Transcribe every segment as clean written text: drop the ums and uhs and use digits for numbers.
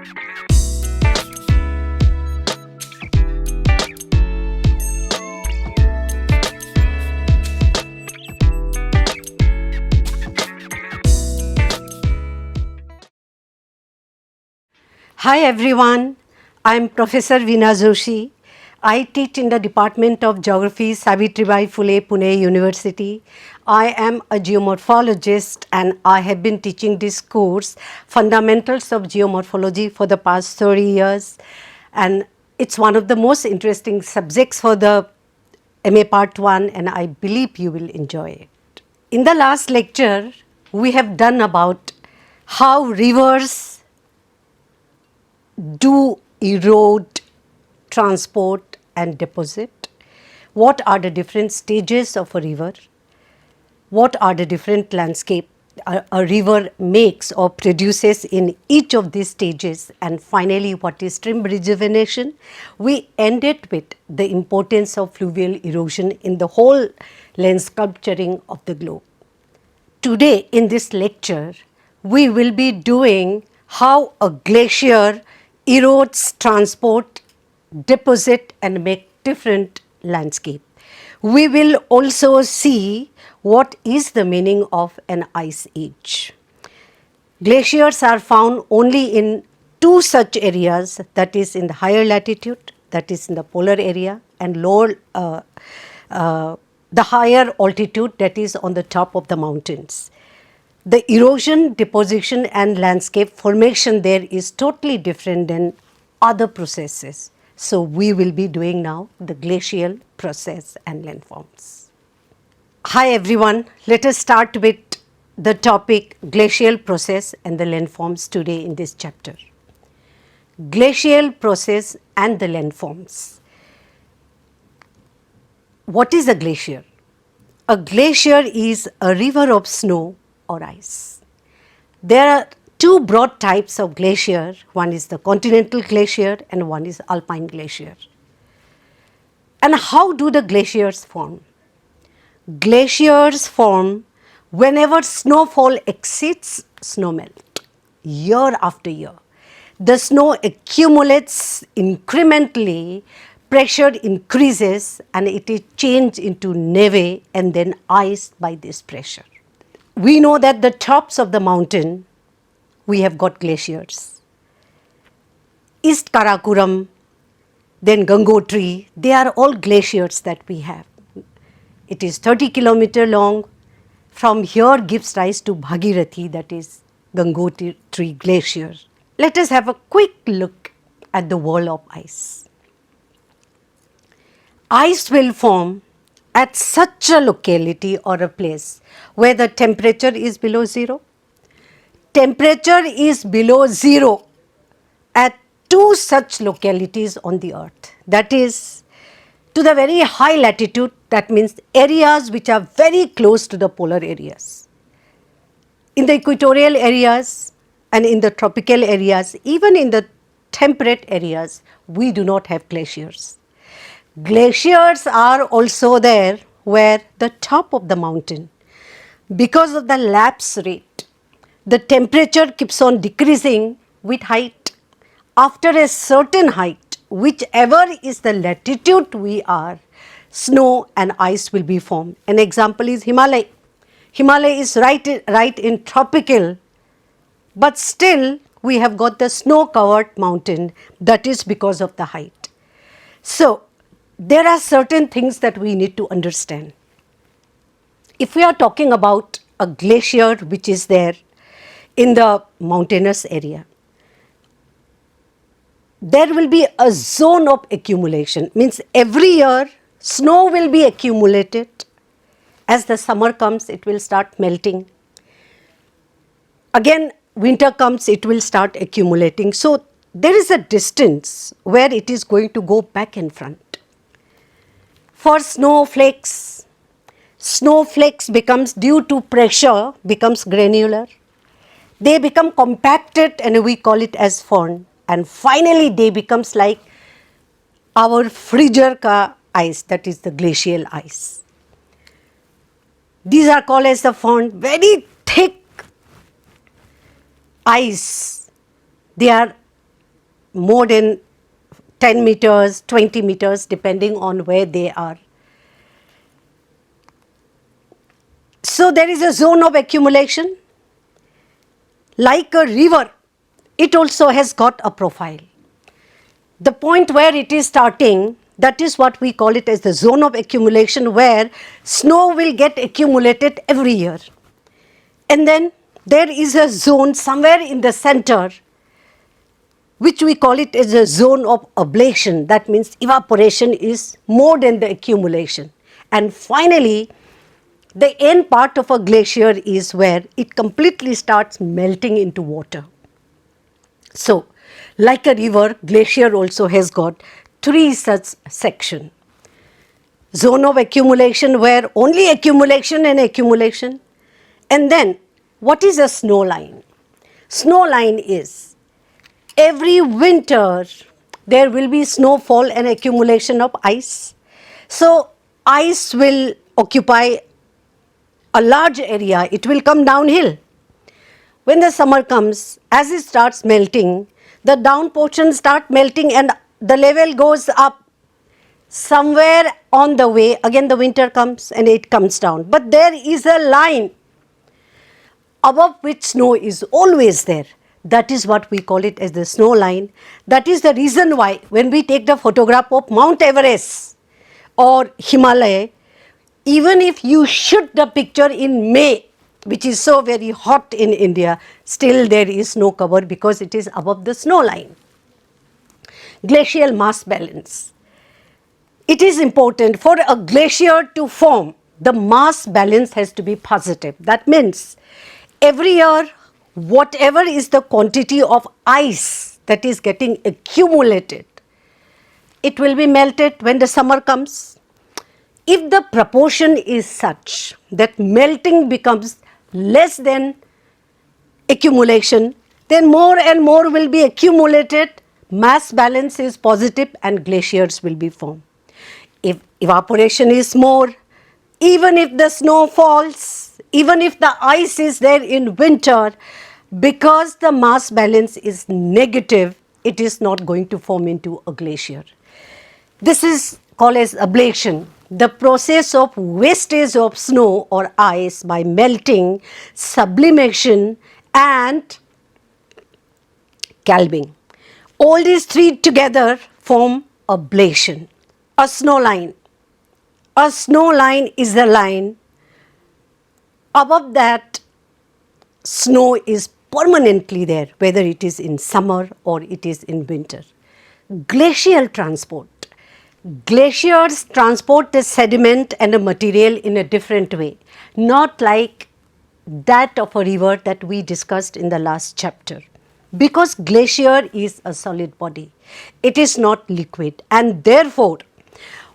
Hi everyone, I am Professor Veena Joshi. I teach in the Department of Geography, Savitribai Phule, Pune University. I am a geomorphologist and I have been teaching this course, Fundamentals of Geomorphology, for the past 30 years. And it's one of the most interesting subjects for the MA Part 1 and I believe you will enjoy it. In the last lecture, we have done about how rivers do erode, transport and deposit? What are the different stages of a river? What are the different landscape a river makes or produces in each of these stages? And finally, what is stream rejuvenation? We ended with the importance of fluvial erosion in the whole land sculpturing of the globe. Today in this lecture, we will be doing how a glacier erodes, transport, deposit and make different landscape. We will also see what is the meaning of an ice age. Glaciers are found only in two such areas, that is in the higher latitude, that is in the polar area, and lower the higher altitude, that is on the top of the mountains. The erosion, deposition and landscape formation there is totally different than other processes. So we will be doing now the glacial process and landforms. Hi everyone, let us start with the topic glacial process and the landforms today in this chapter. Glacial process and the landforms. What is a glacier? A glacier is a river of snow or ice. There are two broad types of glacier. One is the continental glacier and one is alpine glacier. And how do the glaciers form? Glaciers form whenever snowfall exceeds snowmelt, year after year. The snow accumulates incrementally, pressure increases and it is changed into neve and then ice by this pressure. We know that the tops of the mountain, we have got glaciers. East Karakoram, then Gangotri, they are all glaciers that we have. It is 30 kilometers long. From here gives rise to Bhagirathi, that is Gangotri glacier. Let us have a quick look at the wall of ice. Ice will form at such a locality or a place where the temperature is below zero. Temperature is below zero at two such localities on the earth. That is, to the very high latitude, that means areas which are very close to the polar areas. In the equatorial areas and in the tropical areas, even in the temperate areas, we do not have glaciers. Glaciers are also there where the top of the mountain, because of the lapse rate, the temperature keeps on decreasing with height. After a certain height, whichever is the latitude we are, snow and ice will be formed. An example is Himalaya. Himalaya is right in tropical, but still we have got the snow-covered mountain. That is because of the height. So there are certain things that we need to understand. If we are talking about a glacier which is there in the mountainous area, there will be a zone of accumulation. Means every year snow will be accumulated. As the summer comes, it will start melting. Again, winter comes, it will start accumulating. So there is a distance where it is going to go back and front. For snowflakes, snowflakes becomes due to pressure, becomes granular. They become compacted and we call it as firn. And finally they becomes like our freezer ka ice, that is the glacial ice. These are called as the firn, very thick ice. They are more than 10 meters, 20 meters, depending on where they are. So there is a zone of accumulation. Like a river, it also has got a profile. The point where it is starting, that is what we call it as the zone of accumulation, where snow will get accumulated every year. And then there is a zone somewhere in the center, which we call it as a zone of ablation. That means evaporation is more than the accumulation. And finally, the end part of a glacier is where it completely starts melting into water. So, like a river, glacier also has got 3 such sections. Zone of accumulation, where only accumulation and accumulation. And then, what is a snow line? Snow line is, every winter there will be snowfall and accumulation of ice. So, ice will occupy a large area, it will come downhill. When the summer comes, as it starts melting, the down portion start melting and the level goes up. Somewhere on the way, again the winter comes and it comes down. But there is a line above which snow is always there. That is what we call it as the snow line. That is the reason why when we take the photograph of Mount Everest or Himalaya, even if you shoot the picture in May, which is so very hot in India, still there is no cover because it is above the snow line. Glacial mass balance. It is important for a glacier to form, the mass balance has to be positive. That means every year, whatever is the quantity of ice that is getting accumulated, it will be melted when the summer comes. If the proportion is such that melting becomes less than accumulation, then more and more will be accumulated, mass balance is positive and glaciers will be formed. If evaporation is more, even if the snow falls, even if the ice is there in winter, because the mass balance is negative, it is not going to form into a glacier. This is called as ablation, the process of wastage of snow or ice by melting, sublimation and calving. All these 3 together form ablation. A snow line. A snow line is a line above that snow is permanently there, whether it is in summer or it is in winter. Glacial transport. Glaciers transport the sediment and the material in a different way, not like that of a river that we discussed in the last chapter. Because glacier is a solid body, it is not liquid, and therefore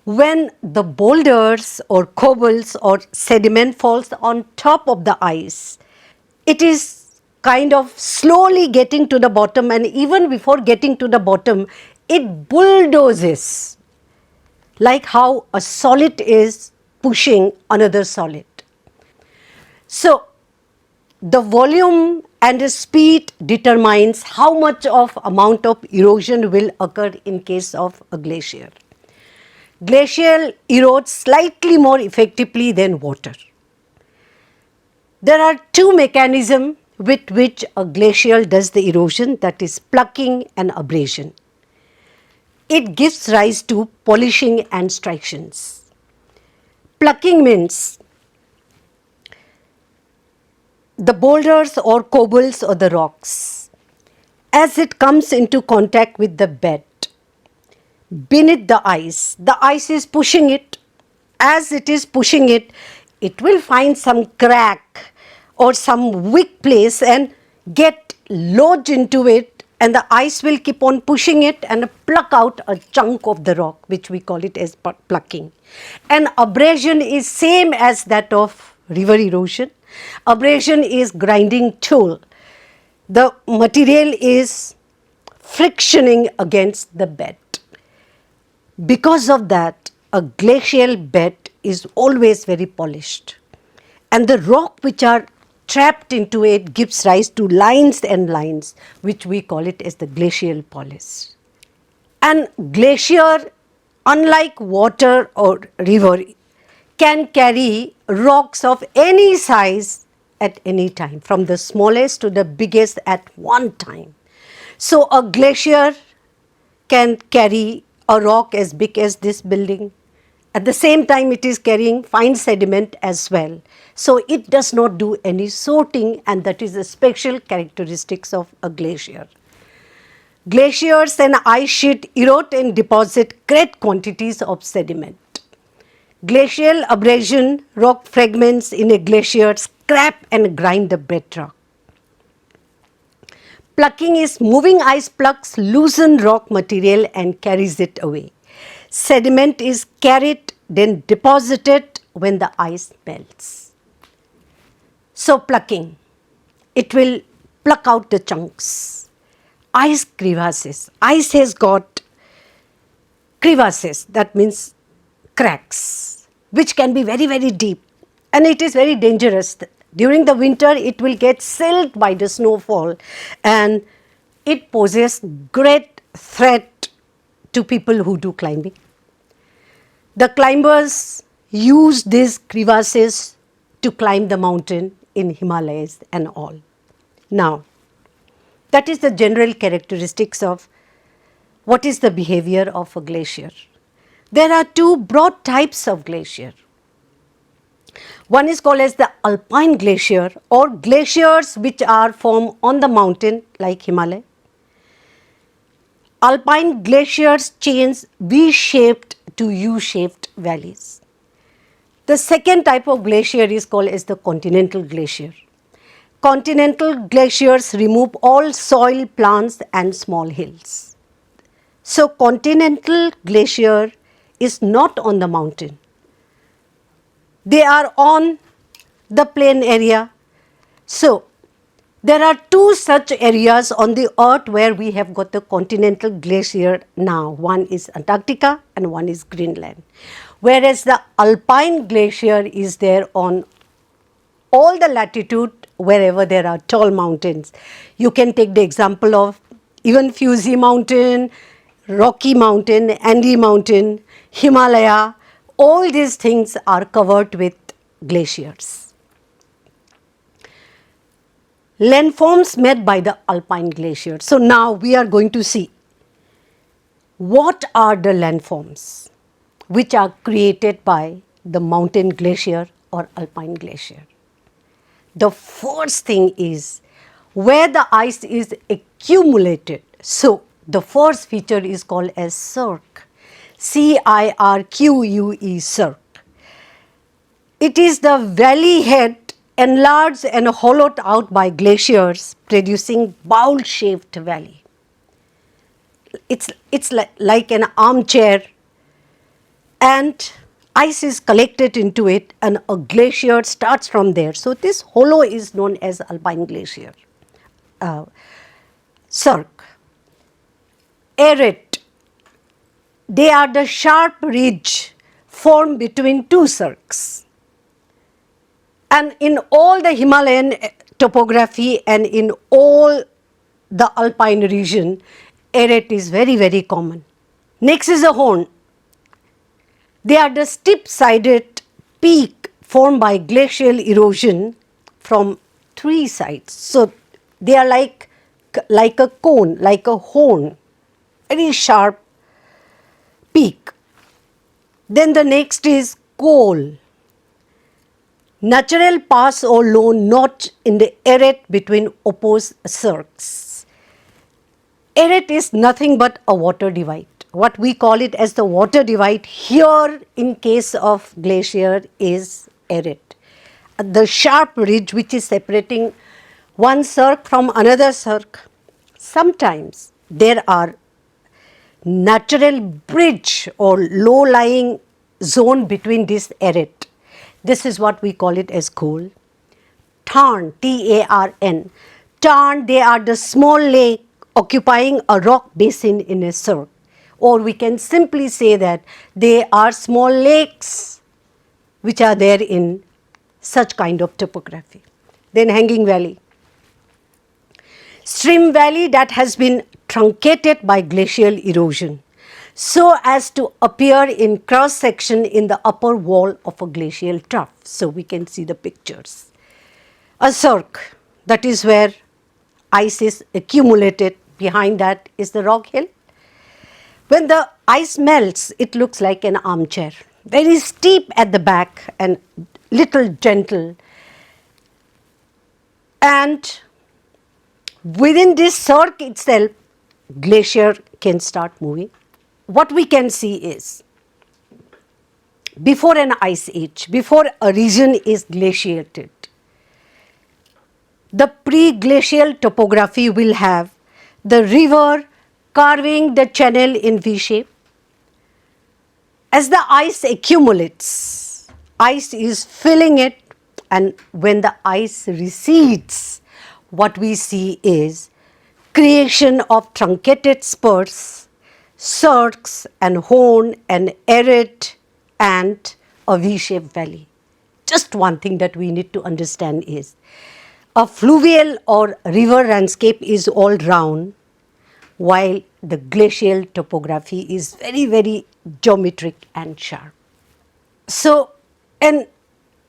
when the boulders or cobbles or sediment falls on top of the ice, it is kind of slowly getting to the bottom, and even before getting to the bottom, it bulldozes, like how a solid is pushing another solid. So, the volume and the speed determines how much of amount of erosion will occur in case of a glacier. Glacial erodes slightly more effectively than water. There are 2 mechanisms with which a glacial does the erosion, that is plucking and abrasion. It gives rise to polishing and striations. Plucking means the boulders or cobbles or the rocks, as it comes into contact with the bed beneath the ice is pushing it. As it is pushing it, it will find some crack or some weak place and get lodged into it, and the ice will keep on pushing it and pluck out a chunk of the rock, which we call it as plucking. And abrasion is same as that of river erosion. Abrasion is grinding tool. The material is frictioning against the bed. Because of that, a glacial bed is always very polished, and the rock which are trapped into it gives rise to lines and lines, which we call it as the glacial polis. And glacier, unlike water or river, can carry rocks of any size at any time, from the smallest to the biggest at one time. So a glacier can carry a rock as big as this building. At the same time, it is carrying fine sediment as well. So it does not do any sorting, and that is the special characteristics of a glacier. Glaciers and ice sheet erode and deposit great quantities of sediment. Glacial abrasion, rock fragments in a glacier scrap and grind the bedrock. Plucking is moving ice plucks loosen rock material and carries it away. Sediment is carried, then deposited when the ice melts. So plucking, it will pluck out the chunks. Ice crevasses. Ice has got crevasses, that means cracks, which can be very, very deep, and it is very dangerous. During the winter, it will get sealed by the snowfall, and it poses great threat to people who do climbing. The climbers use these crevasses to climb the mountain in Himalayas and all. Now, that is the general characteristics of what is the behavior of a glacier. There are two broad types of glacier. One is called as the alpine glacier, or glaciers which are formed on the mountain like Himalaya. Alpine glaciers change V-shaped to U-shaped valleys. The second type of glacier is called as the continental glacier. Continental glaciers remove all soil, plants and small hills. So continental glacier is not on the mountain. They are on the plain area. So there are two such areas on the earth where we have got the continental glacier now. One is Antarctica and one is Greenland. Whereas the alpine glacier is there on all the latitude wherever there are tall mountains. You can take the example of even Fuji Mountain, Rocky Mountain, Andes Mountain, Himalaya. All these things are covered with glaciers. Landforms made by the alpine glacier. So now we are going to see what are the landforms which are created by the mountain glacier or alpine glacier. The first thing is where the ice is accumulated. So the first feature is called as cirque. C-I-R-Q-U-E, cirque. It is the valley head enlarged and hollowed out by glaciers, producing bowl-shaped valley. It's like an armchair, and ice is collected into it and a glacier starts from there. So this hollow is known as alpine glacier. Cirque. Arete. They are the sharp ridge formed between two cirques. And in all the Himalayan topography and in all the alpine region, arete is very, very common. Next is a horn. They are the steep-sided peak formed by glacial erosion from three sides. So they are like a cone, like a horn, very sharp peak. Then the next is col. Natural pass or low notch in the arete between opposed cirques. Arete is nothing but a water divide. What we call it as the water divide here in case of glacier is arete. The sharp ridge which is separating one cirque from another cirque. Sometimes there are natural bridge or low-lying zone between this arete. This is what we call it as col. Tarn, T-A-R-N. Tarn, they are the small lake occupying a rock basin in a cirque. Or we can simply say that they are small lakes which are there in such kind of topography. then hanging valley. Stream valley that has been truncated by glacial erosion so as to appear in cross section in the upper wall of a glacial trough. So we can see the pictures. A cirque, that is where ice is accumulated. Behind that is the rock hill. When the ice melts, it looks like an armchair, very steep at the back and little gentle. And within this cirque itself, glacier can start moving. What we can see is, before an ice age, before a region is glaciated, the pre-glacial topography will have the river carving the channel in V shape. As the ice accumulates, ice is filling it, and when the ice recedes, what we see is creation of truncated spurs, cirques and horn and arete and a V-shaped valley. Just one thing that we need to understand is a fluvial or river landscape is all round, while the glacial topography is very, very geometric and sharp. So an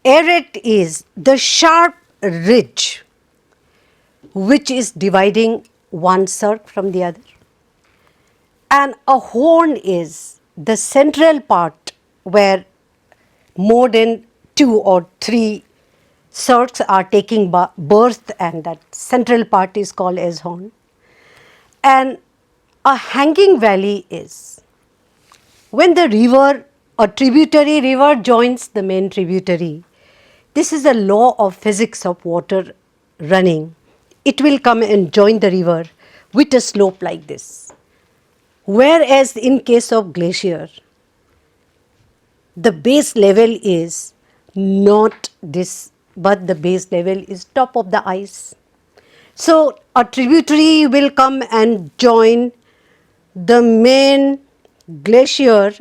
arete is the sharp ridge which is dividing one cirque from the other, and a horn is the central part where more than 2 or 3 cirques are taking birth, and that central part is called as horn. And a hanging valley is when the river or tributary river joins the main tributary. This is a law of physics of water running. It will come and join the river with a slope like this. Whereas in case of glacier, the base level is not this, but the base level is top of the ice. So a tributary will come and join the main glacier,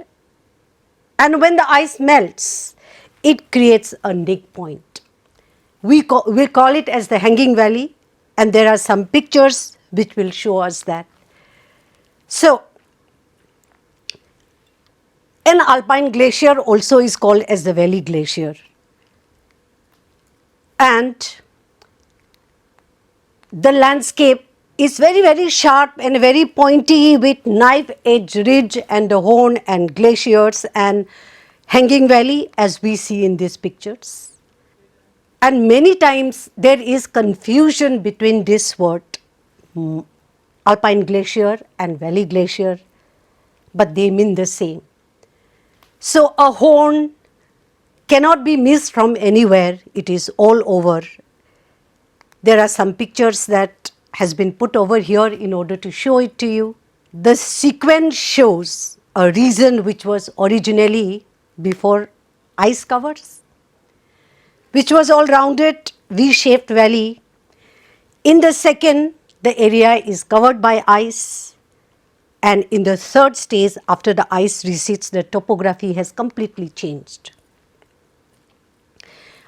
and when the ice melts, it creates a neck point. We call it as the hanging valley, and there are some pictures which will show us that. So an alpine glacier also is called as the valley glacier, and the landscape is very, very sharp and very pointy with knife edge ridge and the horn and glaciers and hanging valley as we see in these pictures. And many times there is confusion between this word alpine glacier and valley glacier, but they mean the same. So a horn cannot be missed from anywhere, it is all over. There are some pictures that has been put over here in order to show it to you. The sequence shows a region which was originally before ice covers, which was all rounded V-shaped valley. In the second, the area is covered by ice, and in the third stage, after the ice recedes, the topography has completely changed.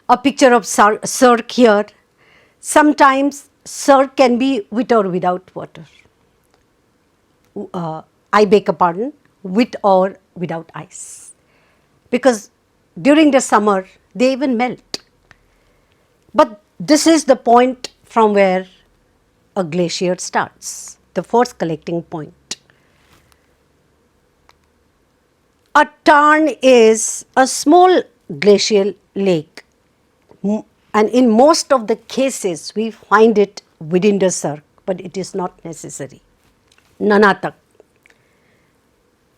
A picture of cirque here. Sometimes cirque can be with or without water. I beg your pardon, with or without ice. Because during the summer, they even melt. But this is the point from where a glacier starts, the first collecting point. A tarn is a small glacial lake, and in most of the cases we find it within the cirque, but it is not necessary. Nunatak.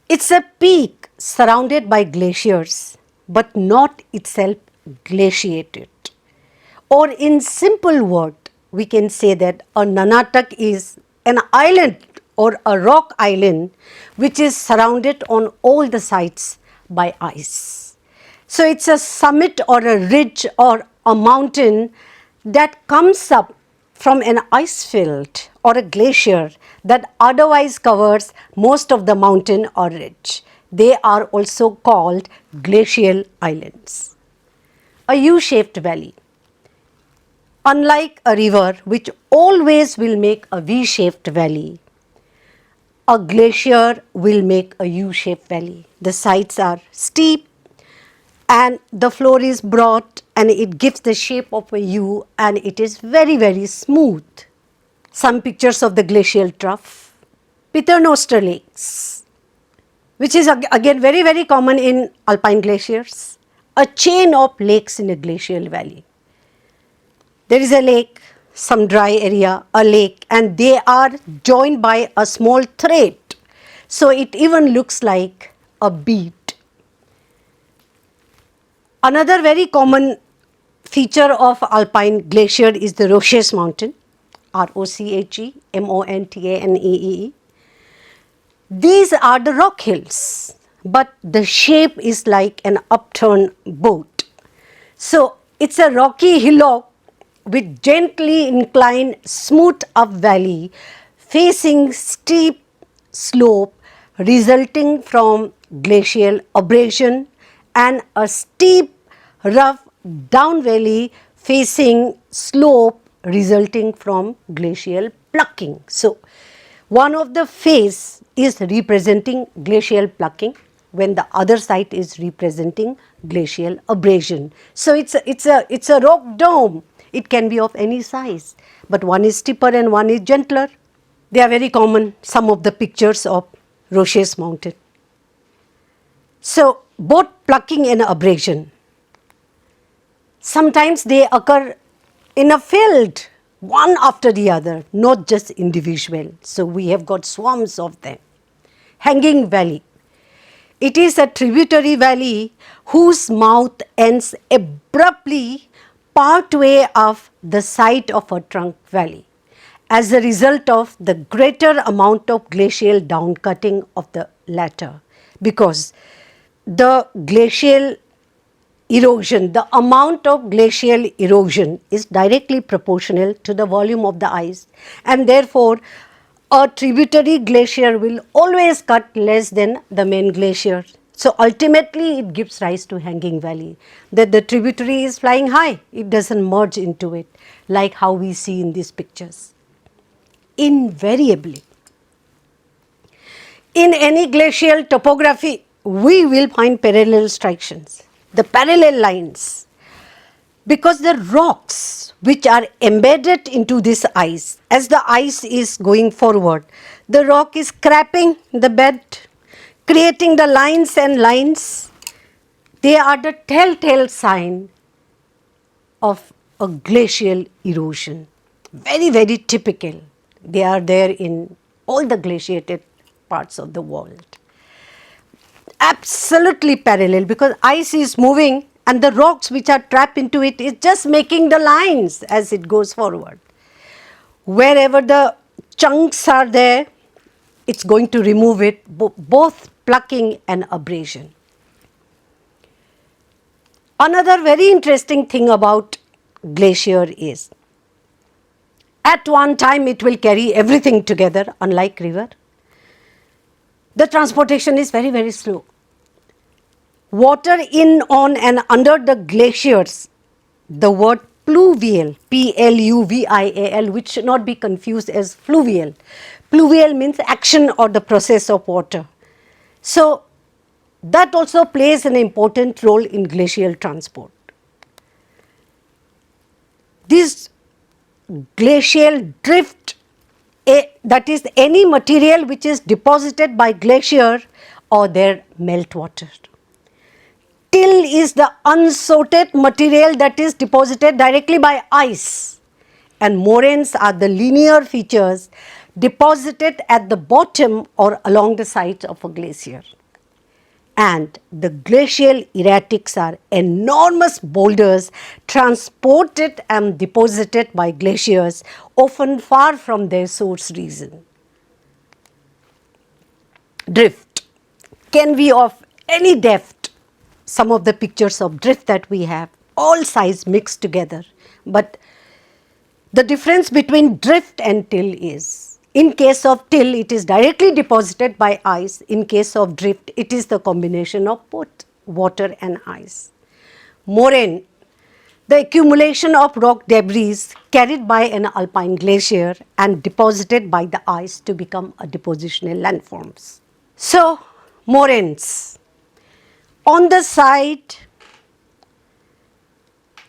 It's a peak surrounded by glaciers, but not itself glaciated. Or in simple word, we can say that a Nunatak is an island or a rock island which is surrounded on all the sides by ice. So it's a summit or a ridge or a mountain that comes up from an ice field or a glacier that otherwise covers most of the mountain or ridge. They are also called glacial islands. A U-shaped valley. Unlike a river which always will make a V-shaped valley, a glacier will make a U-shaped valley. The sides are steep and the floor is broad and it gives the shape of a U and it is very, very smooth. Some pictures of the glacial trough. Paternoster lakes, which is again very, very common in alpine glaciers, a chain of lakes in a glacial valley. There is a lake, some dry area, a lake, and they are joined by a small thread. So it even looks like a bead. Another very common feature of alpine glacier is the Roches Mountain, Rochemontanee. These are the rock hills, but the shape is like an upturned boat. So it's a rocky hillock with gently inclined, smooth up valley facing steep slope resulting from glacial abrasion and a steep, rough down valley facing slope resulting from glacial plucking. So, one of the face is representing glacial plucking when the other side is representing glacial abrasion. So, it's a rock dome. It can be of any size, but one is steeper and one is gentler. They are very common, some of the pictures of Roches Mountain. So, both plucking and abrasion, sometimes they occur in a field, one after the other, not just individual. So, we have got swarms of them. Hanging Valley. It is a tributary valley whose mouth ends abruptly partway up the side of a trunk valley as a result of the greater amount of glacial downcutting of the latter, because the glacial erosion, the amount of glacial erosion is directly proportional to the volume of the ice, and therefore a tributary glacier will always cut less than the main glacier. So ultimately it gives rise to hanging valley, that the tributary is flying high, it doesn't merge into it like how we see in these pictures. Invariably, in any glacial topography, we will find parallel striations, the parallel lines, because the rocks which are embedded into this ice, as the ice is going forward, the rock is scraping the bed, creating the lines and lines. They are the telltale sign of a glacial erosion. Very, very typical. They are there in all the glaciated parts of the world. Absolutely parallel, because ice is moving and the rocks which are trapped into it is just making the lines as it goes forward. Wherever the chunks are there, it's going to remove it, both plucking and abrasion. Another very interesting thing about glacier is, at one time it will carry everything together, unlike river. The transportation is very, very slow. Water in, on and under the glaciers, the word pluvial, Pluvial, which should not be confused as fluvial. Pluvial means action or the process of water. So, that also plays an important role in glacial transport. This glacial drift, that is any material which is deposited by glacier or their meltwater. Till is the unsorted material that is deposited directly by ice, and moraines are the linear features deposited at the bottom or along the sides of a glacier. And the glacial erratics are enormous boulders transported and deposited by glaciers, often far from their source region. Drift can be of any depth. Some of the pictures of drift that we have, all size mixed together. But the difference between drift and till is, in case of till, it is directly deposited by ice. In case of drift, it is the combination of both water and ice. Moraine, the accumulation of rock debris carried by an alpine glacier and deposited by the ice to become a depositional landforms. So, moraines. On the side,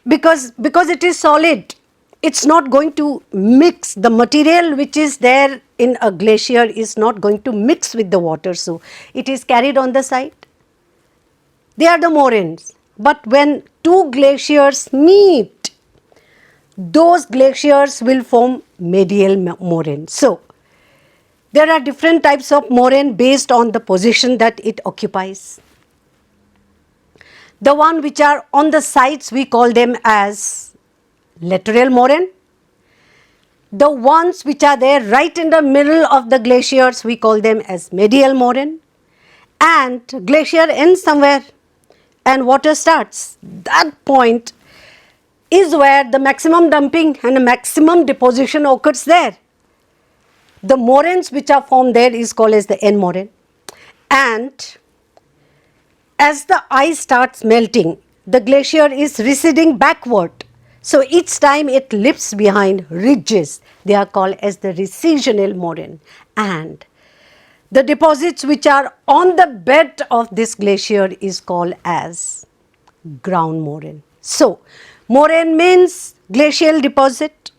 because it is solid, it's not going to mix. The material which is there in a glacier is not going to mix with the water, so it is carried on the side. They are the moraines. But when two glaciers meet, those glaciers will form medial moraine. So, there are different types of moraine based on the position that it occupies. The one which are on the sides, we call them as lateral moraine. The ones which are there right in the middle of the glaciers, we call them as medial moraine. And glacier ends somewhere and water starts. That point is where the maximum dumping and the maximum deposition occurs there. The moraines which are formed there is called as the end moraine. And as the ice starts melting, the glacier is receding backward. So each time it leaves behind ridges. They are called as the recessional moraine. And the deposits which are on the bed of this glacier is called as ground moraine. So, moraine means glacial deposit.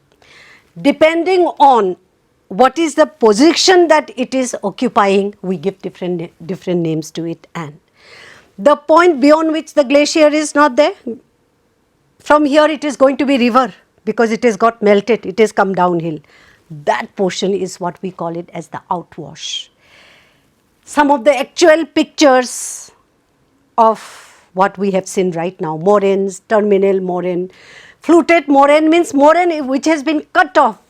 Depending on what is the position that it is occupying, we give different names to it. And the point beyond which the glacier is not there, from here it is going to be river because it has got melted, it has come downhill. That portion is what we call it as the outwash. Some of the actual pictures of what we have seen right now, moraines, terminal moraine. Fluted moraine means moraine which has been cut off.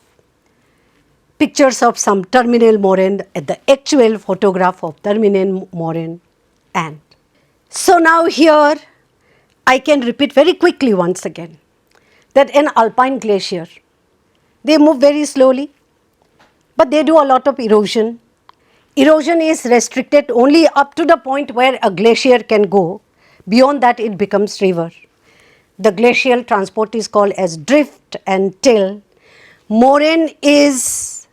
Pictures of some terminal moraine, the actual photograph of terminal moraine. And so now here I can repeat very quickly once again that an alpine glacier, they move very slowly, but they do a lot of erosion. Erosion is restricted only up to the point where a glacier can go. Beyond that it becomes river. The glacial transport is called as drift and till. Moraine is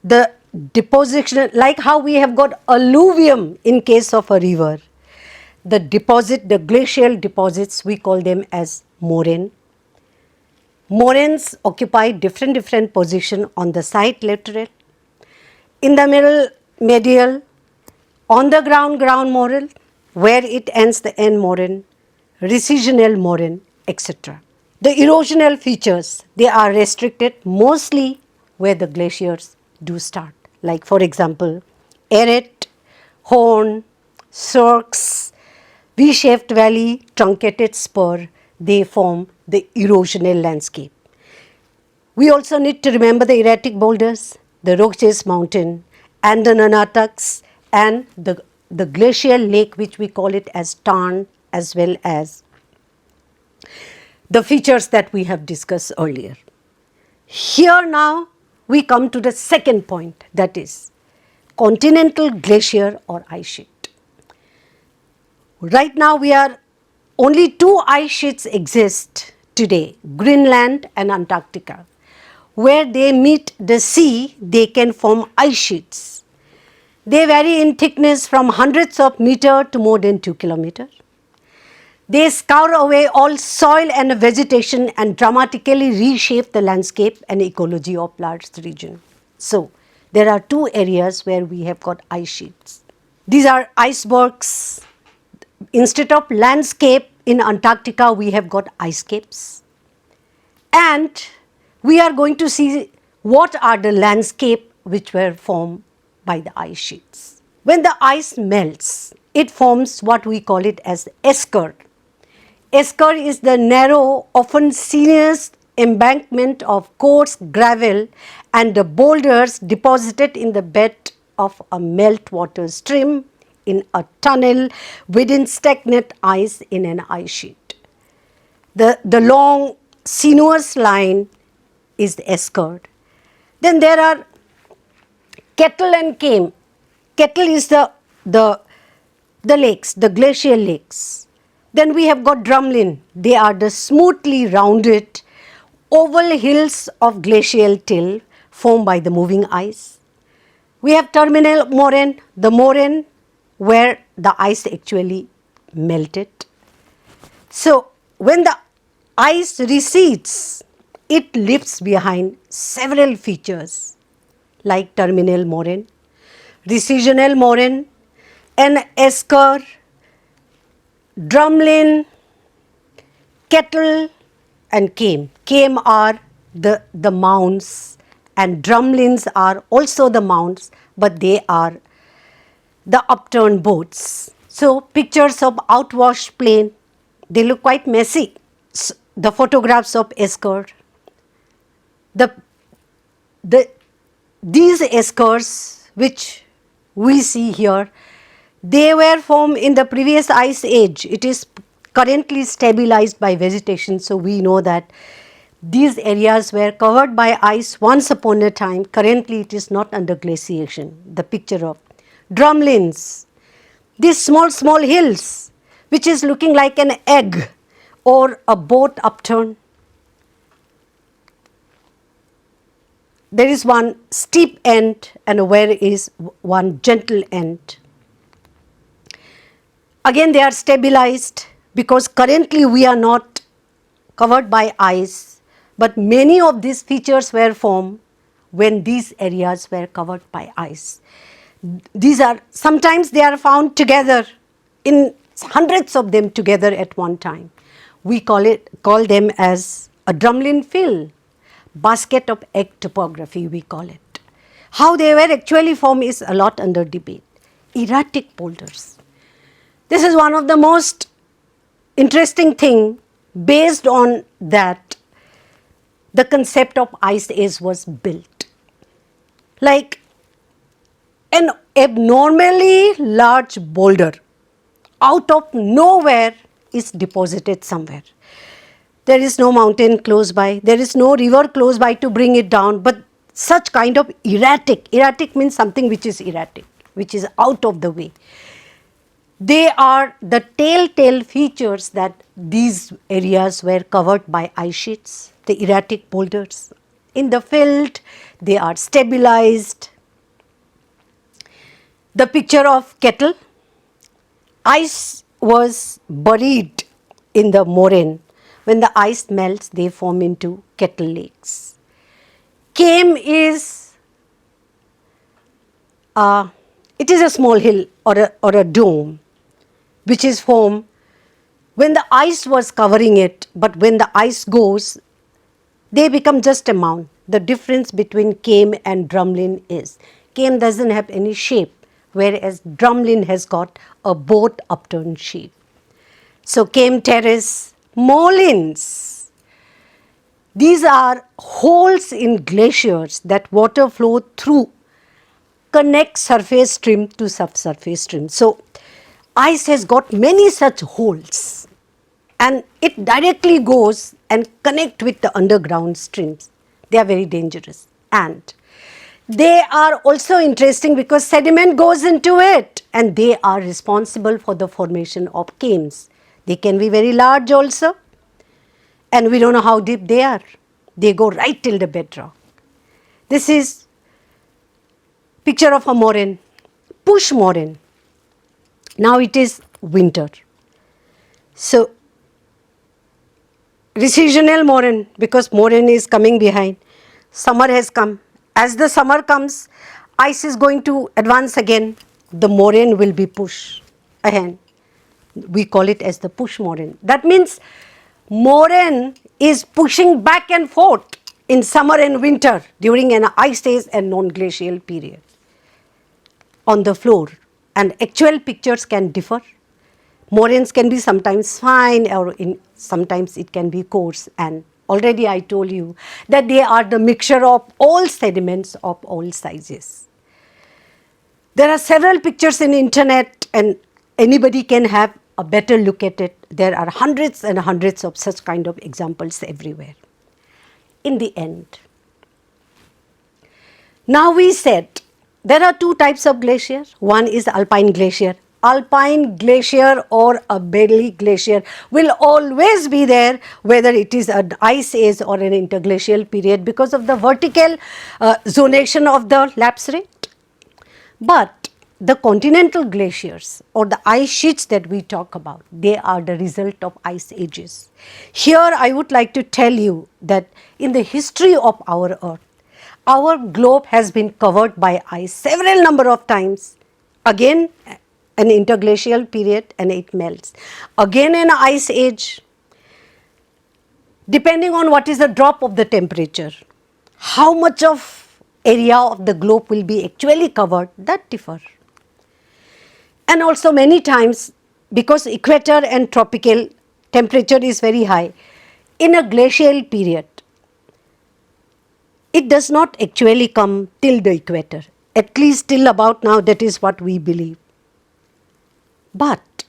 the deposition, like how we have got alluvium in case of a river. The deposit, the glacial deposits, we call them as moraine. Moraines occupy different position on the side lateral. In the middle, medial, on the ground moraine, where it ends the end moraine, recessional moraine, etc. The erosional features, they are restricted mostly where the glaciers do start. Like for example, Arete, Horn, Cirques, V-shaped valley, truncated spur, they form the erosional landscape. We also need to remember the erratic boulders, the Roches mountain and the Nunataks and the glacial lake which we call it as Tarn, as well as the features that we have discussed earlier. Here now we come to the second point, that is continental glacier or ice sheet. Right now we are only two ice sheets exist today, Greenland and Antarctica. Where they meet the sea, they can form ice sheets. They vary in thickness from hundreds of meters to more than 2 kilometers. They scour away all soil and vegetation and dramatically reshape the landscape and ecology of large region. So, there are two areas where we have got ice sheets. These are icebergs. Instead of landscape in Antarctica, we have got ice caps. And we are going to see what are the landscape which were formed by the ice sheets. When the ice melts, it forms what we call it as esker. Esker is the narrow, often sinuous embankment of coarse gravel and the boulders deposited in the bed of a meltwater stream in a tunnel within stagnant ice in an ice sheet. The long sinuous line is the esker. Then there are kettle and kame. Kettle is the lakes, the glacial lakes. Then we have got drumlin. They are the smoothly rounded oval hills of glacial till formed by the moving ice. We have terminal moraine, the moraine where the ice actually melted. So when the ice recedes, it leaves behind several features like terminal moraine, recessional moraine, an esker, drumlin, kettle and came. Came are the mounds and drumlins are also the mounds, but they are the upturned boats. So pictures of outwashed plain, they look quite messy. The photographs of esker, these eskers which we see here, they were formed in the previous ice age. It is currently stabilized by vegetation, so we know that these areas were covered by ice once upon a time. Currently it is not under glaciation. The picture of drumlins, these small hills which is looking like an egg or a boat upturned. There is one steep end and where is one gentle end. Again they are stabilized because currently we are not covered by ice, but many of these features were formed when these areas were covered by ice. These are, sometimes they are found together in hundreds of them together at one time. We call them as a drumlin fill, basket of egg topography we call it. How they were actually formed is a lot under debate. Erratic boulders. This is one of the most interesting thing. Based on that, the concept of ice age was built. Like an abnormally large boulder out of nowhere is deposited somewhere. There is no mountain close by, there is no river close by to bring it down, but such kind of erratic means something which is erratic, which is out of the way. They are the telltale features that these areas were covered by ice sheets, the erratic boulders. In the field, they are stabilized. The picture of kettle, ice was buried in the moraine. When the ice melts, they form into kettle lakes. Came is, it is a small hill or a dome which is formed when the ice was covering it, but when the ice goes, they become just a mound. The difference between came and drumlin is, came doesn't have any shape, whereas drumlin has got a boat upturned shape. So came terrace, molins. These are holes in glaciers that water flow through, connect surface stream to subsurface stream. So ice has got many such holes and it directly goes and connect with the underground streams. They are very dangerous and they are also interesting because sediment goes into it and they are responsible for the formation of cames. They can be very large also and we don't know how deep they are. They go right till the bedrock. This is picture of a moraine, push moraine. Now it is winter. So recessional moraine, because moraine is coming behind. Summer has come. As the summer comes, ice is going to advance again. The moraine will be pushed ahead. We call it as the push moraine. That means moraine is pushing back and forth in summer and winter during an ice age and non-glacial period on the floor. And actual pictures can differ. Moraines can be sometimes fine or sometimes it can be coarse, and already I told you that they are the mixture of all sediments of all sizes. There are several pictures in internet and anybody can have a better look at it. There are hundreds and hundreds of such kind of examples everywhere. In the end, now we said there are two types of glacier. One is alpine glacier, alpine glacier or a belly glacier will always be there, whether it is an ice age or an interglacial period, because of the vertical zonation of the lapse rate. But the continental glaciers or the ice sheets that we talk about, they are the result of ice ages. Here I would like to tell you that in the history of our earth, our globe has been covered by ice several number of times. Again an interglacial period and it melts. Again an ice age. Depending on what is the drop of the temperature, how much of area of the globe will be actually covered, that differ. And also many times, because equator and tropical temperature is very high, in a glacial period, it does not actually come till the equator, at least till about now, that is what we believe. But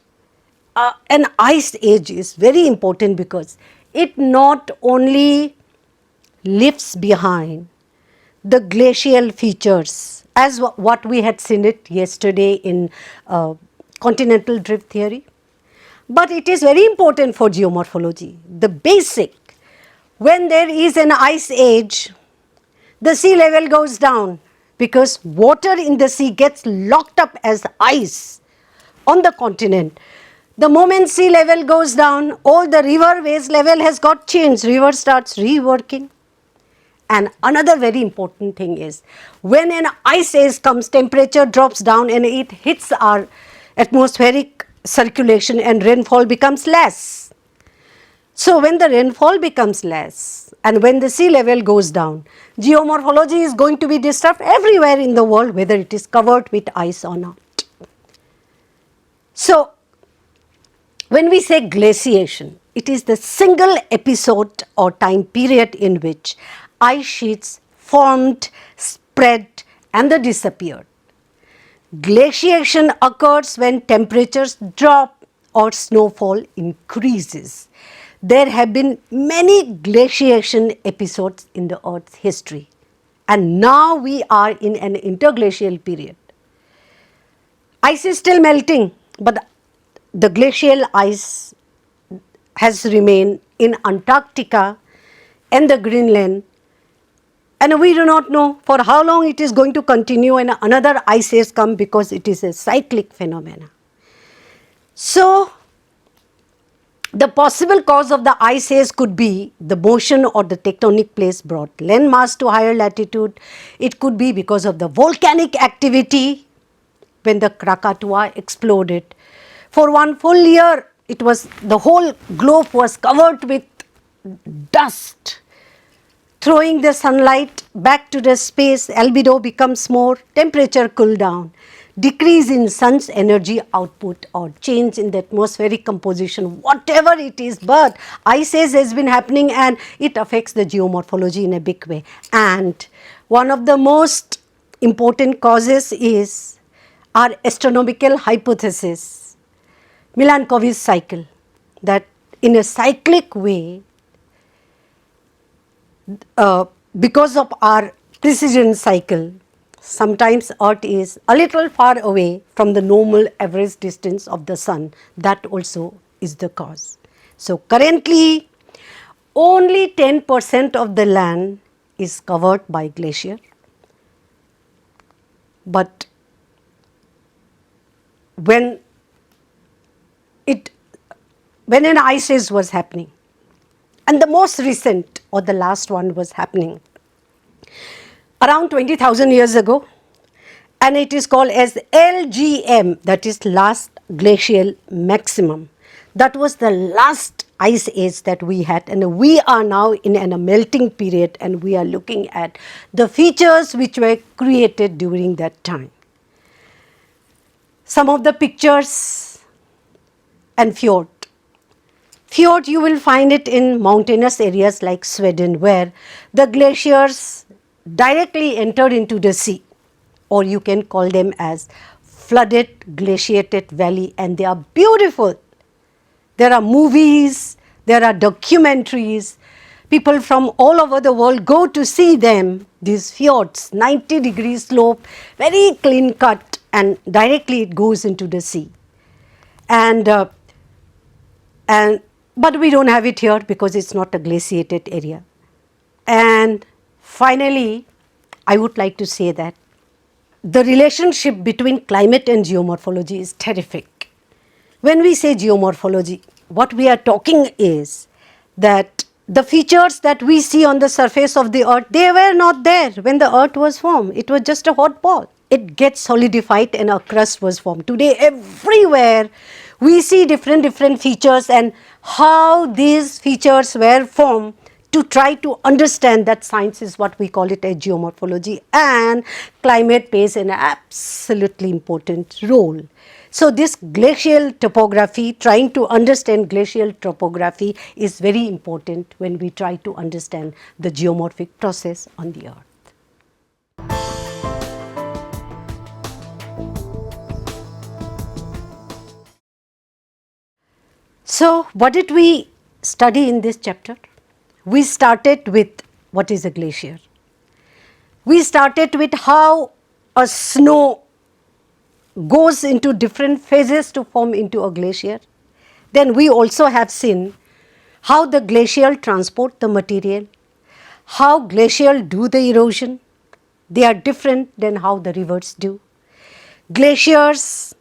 an ice age is very important because it not only leaves behind the glacial features as what we had seen it yesterday in continental drift theory, but it is very important for geomorphology. The basic, when there is an ice age, the sea level goes down because water in the sea gets locked up as ice on the continent. The moment sea level goes down, all the river waves level has got changed, river starts reworking. And another very important thing is, when an ice age comes, temperature drops down and it hits our atmospheric circulation and rainfall becomes less. So when the rainfall becomes less and when the sea level goes down, geomorphology is going to be disturbed everywhere in the world, whether it is covered with ice or not. So when we say glaciation, it is the single episode or time period in which ice sheets formed, spread and they disappeared. Glaciation occurs when temperatures drop or snowfall increases. There have been many glaciation episodes in the Earth's history, and now we are in an interglacial period. Ice is still melting, but the glacial ice has remained in Antarctica and the Greenland, and we do not know for how long it is going to continue and another ice age come, because it is a cyclic phenomena. So the possible cause of the ice age could be the motion or the tectonic plates brought land mass to higher latitude. It could be because of the volcanic activity when the Krakatoa exploded. For one full year, it was, the whole globe was covered with dust. Throwing the sunlight back to the space, albedo becomes more, temperature cool down, decrease in sun's energy output or change in the atmospheric composition, whatever it is, but ice age has been happening and it affects the geomorphology in a big way. And one of the most important causes is our astronomical hypothesis, Milankovitch cycle, that in a cyclic way, because of our precision cycle, sometimes Earth is a little far away from the normal average distance of the Sun. That also is the cause. So currently only 10% of the land is covered by glacier, but when an ice age was happening, and the most recent or the last one was happening around 20,000 years ago, and it is called as LGM, that is last glacial maximum. That was the last ice age that we had, and we are now in a melting period, and we are looking at the features which were created during that time. Some of the pictures and fjord. Fjord, you will find it in mountainous areas like Sweden, where the glaciers directly enter into the sea, or you can call them as flooded glaciated valley, and they are beautiful. There are movies, there are documentaries, people from all over the world go to see them, these fjords, 90-degree slope, very clean cut, and directly it goes into the sea. and and but we don't have it here because it's not a glaciated area. And finally, I would like to say that the relationship between climate and geomorphology is terrific. When we say geomorphology, what we are talking is that the features that we see on the surface of the earth, they were not there when the earth was formed. It was just a hot ball. It gets solidified and a crust was formed. Today, everywhere we see different features and how these features were formed. To try to understand that, science is what we call it a geomorphology, and climate plays an absolutely important role. So this glacial topography, trying to understand glacial topography is very important when we try to understand the geomorphic process on the earth. So what did we study in this chapter? We started with what is a glacier. We started with how a snow goes into different phases to form into a glacier. Then we also have seen how the glacial transport the material, how glacial do the erosion. They are different than how the rivers do. Glaciers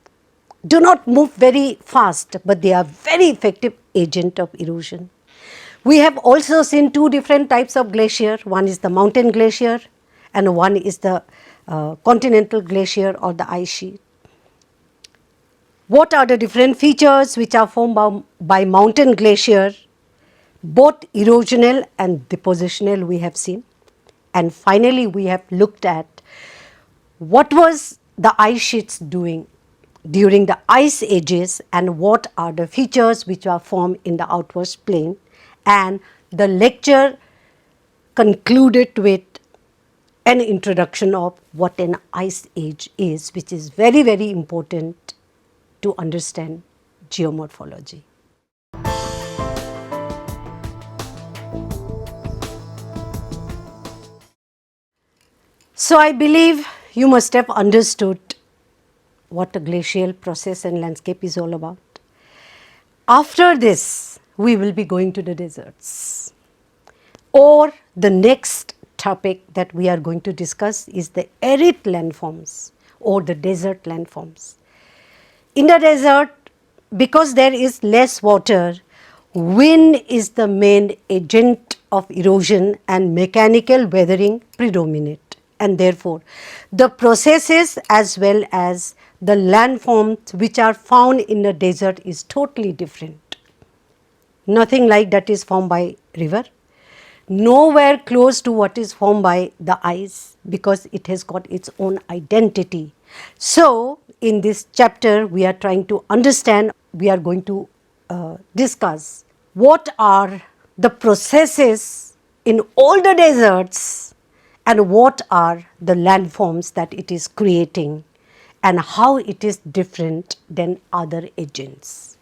do not move very fast, but they are very effective agent of erosion. We have also seen two different types of glacier. One is the mountain glacier and one is the continental glacier or the ice sheet. What are the different features which are formed by mountain glacier? Both erosional and depositional we have seen. And finally, we have looked at what was the ice sheets doing during the ice ages and what are the features which are formed in the outward plane. And the lecture concluded with an introduction of what an ice age is, which is very important to understand geomorphology. So I believe you must have understood what a glacial process and landscape is all about. After this, we will be going to the deserts. Or the next topic that we are going to discuss is the arid landforms or the desert landforms. In the desert, because there is less water, wind is the main agent of erosion and mechanical weathering predominate, and therefore the processes as well as the landforms which are found in the desert is totally different. Nothing like that is formed by river, nowhere close to what is formed by the ice, because it has got its own identity. So in this chapter we are trying to understand, we are going to discuss what are the processes in all the deserts and what are the landforms that it is creating and how it is different than other agents.